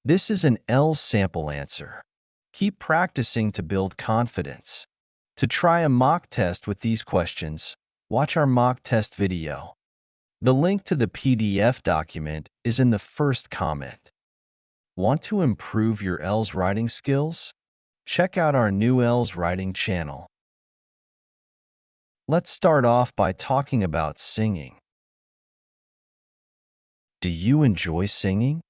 This is an IELTS sample answer. Keep practicing to build confidence. To try a mock test with these questions, watch our mock test video. The link to the PDF document is in the first comment. Want to improve your IELTS writing skills? Check out our new IELTS writing channel. Let's start off by talking about singing. Do you enjoy singing?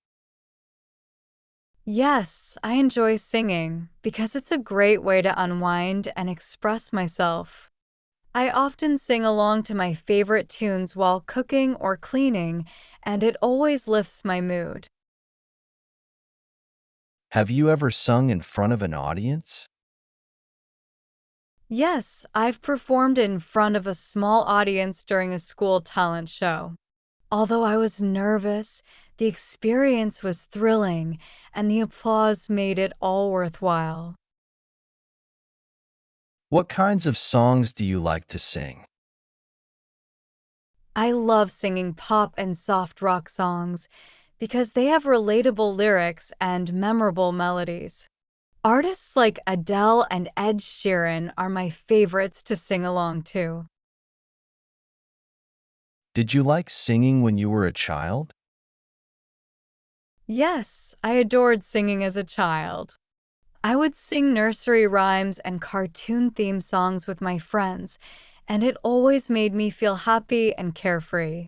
Yes, I enjoy singing because it's a great way to unwind and express myself. I often sing along to my favorite tunes while cooking or cleaning, and it always lifts my mood. Have you ever sung in front of an audience? Yes, I've performed in front of a small audience during a school talent show. Although I was nervous, the experience was thrilling, and the applause made it all worthwhile. What kinds of songs do you like to sing? I love singing pop and soft rock songs because they have relatable lyrics and memorable melodies. Artists like Adele and Ed Sheeran are my favorites to sing along to. Did you like singing when you were a child? Yes, I adored singing as a child. I would sing nursery rhymes and cartoon theme songs with my friends, and it always made me feel happy and carefree.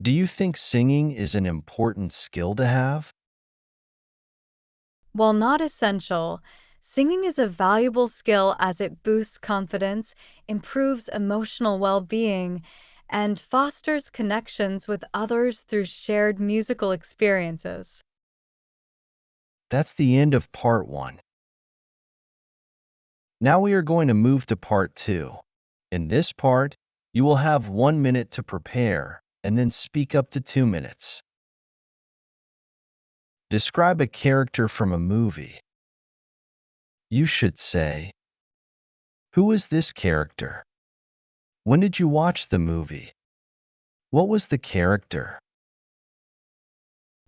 Do you think singing is an important skill to have? While not essential, singing is a valuable skill as it boosts confidence, improves emotional well being, and fosters connections with others through shared musical experiences. That's the end of part 1. Now we are going to move to part 2. In this part, you will have 1 minute to prepare and then speak up to 2 minutes. Describe a character from a movie. You should say, "Who is this character? When did you watch the movie? What was the character?"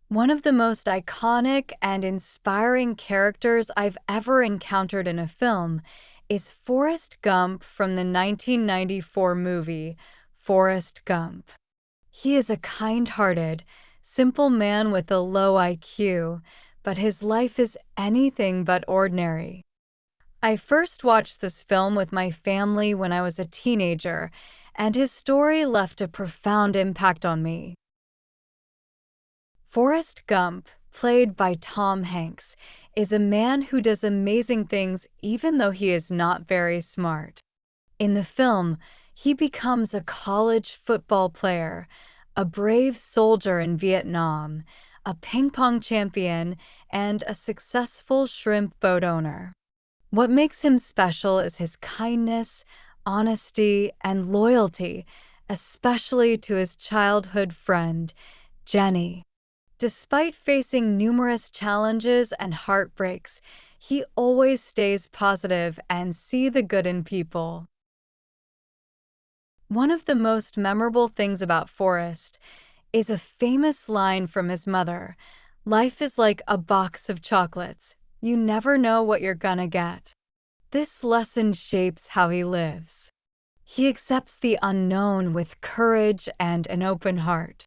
One of the most iconic and inspiring characters I've ever encountered in a film is Forrest Gump from the 1994 movie Forrest Gump. He is a kind-hearted, simple man with a low IQ, but his life is anything but ordinary. I first watched this film with my family when I was a teenager, and his story left a profound impact on me. Forrest Gump, played by Tom Hanks, is a man who does amazing things even though he is not very smart. In the film, he becomes a college football player, a brave soldier in Vietnam, a ping pong champion, and a successful shrimp boat owner. What makes him special is his kindness, honesty, and loyalty, especially to his childhood friend, Jenny. Despite facing numerous challenges and heartbreaks, he always stays positive and sees the good in people. One of the most memorable things about Forrest is a famous line from his mother: "Life is like a box of chocolates. You never know what you're gonna get." This lesson shapes how he lives. He accepts the unknown with courage and an open heart.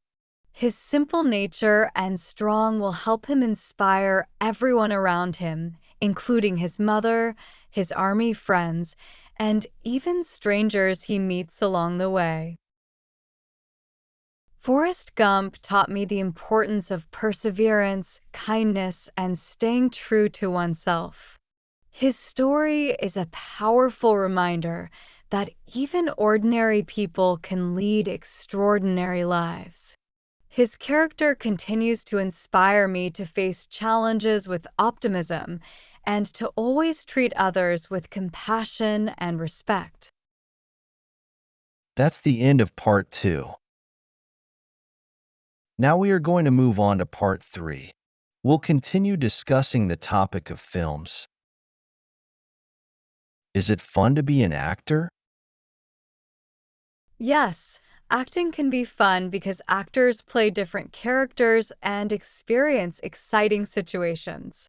His simple nature and strong will help him inspire everyone around him, including his mother, his army friends, and even strangers he meets along the way. Forrest Gump taught me the importance of perseverance, kindness, and staying true to oneself. His story is a powerful reminder that even ordinary people can lead extraordinary lives. His character continues to inspire me to face challenges with optimism and to always treat others with compassion and respect. That's the end of part 2. Now we are going to move on to part 3. We'll continue discussing the topic of films. Is it fun to be an actor? Yes, Acting can be fun because actors play different characters and experience exciting situations.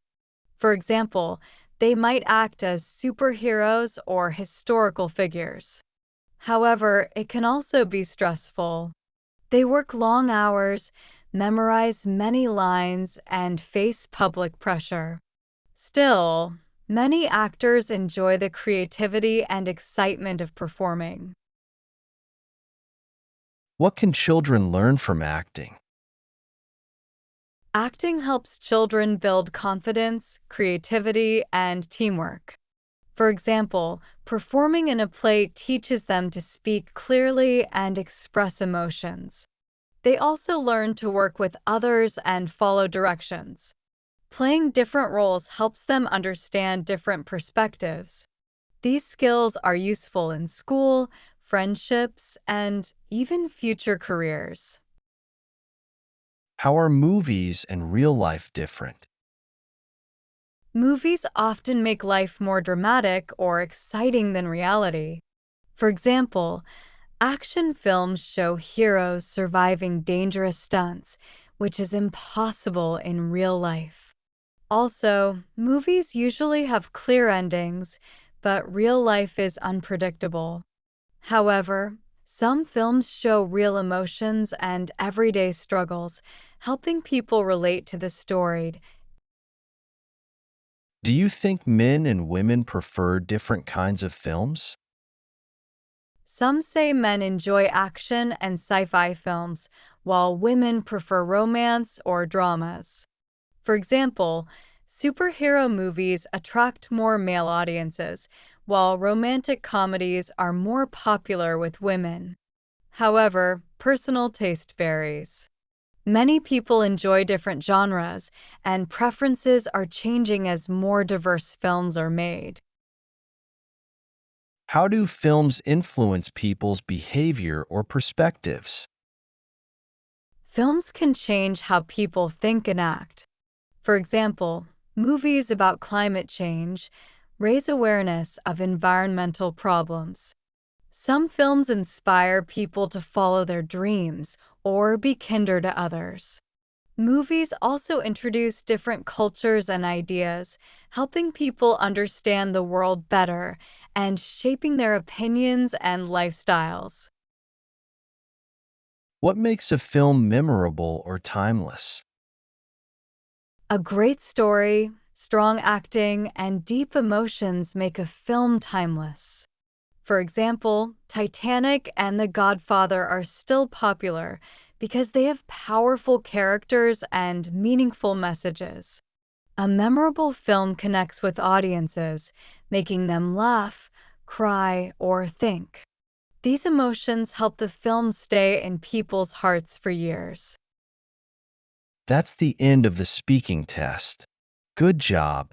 For example, they might act as superheroes or historical figures. However, it can also be stressful. They work long hours, memorize many lines, and face public pressure. Still, many actors enjoy the creativity and excitement of performing. What can children learn from acting? Acting helps children build confidence, creativity, and teamwork. For example, performing in a play teaches them to speak clearly and express emotions. They also learn to work with others and follow directions. Playing different roles helps them understand different perspectives. These skills are useful in school, friendships, and even future careers. How are movies and real life different? Movies often make life more dramatic or exciting than reality. For example, action films show heroes surviving dangerous stunts, which is impossible in real life. Also, movies usually have clear endings, but real life is unpredictable. However, some films show real emotions and everyday struggles, helping people relate to the story. Do you think men and women prefer different kinds of films? Some say men enjoy action and sci-fi films, while women prefer romance or dramas. For example, superhero movies attract more male audiences, while romantic comedies are more popular with women. However, personal taste varies. Many people enjoy different genres, and preferences are changing as more diverse films are made. How do films influence people's behavior or perspectives? Films can change how people think and act. For example, movies about climate change raise awareness of environmental problems. Some films inspire people to follow their dreams or be kinder to others. Movies also introduce different cultures and ideas, helping people understand the world better and shaping their opinions and lifestyles. What makes a film memorable or timeless? A great story, strong acting, and deep emotions make a film timeless. For example, Titanic and The Godfather are still popular because they have powerful characters and meaningful messages. A memorable film connects with audiences, making them laugh, cry, or think. These emotions help the film stay in people's hearts for years. That's the end of the speaking test. Good job.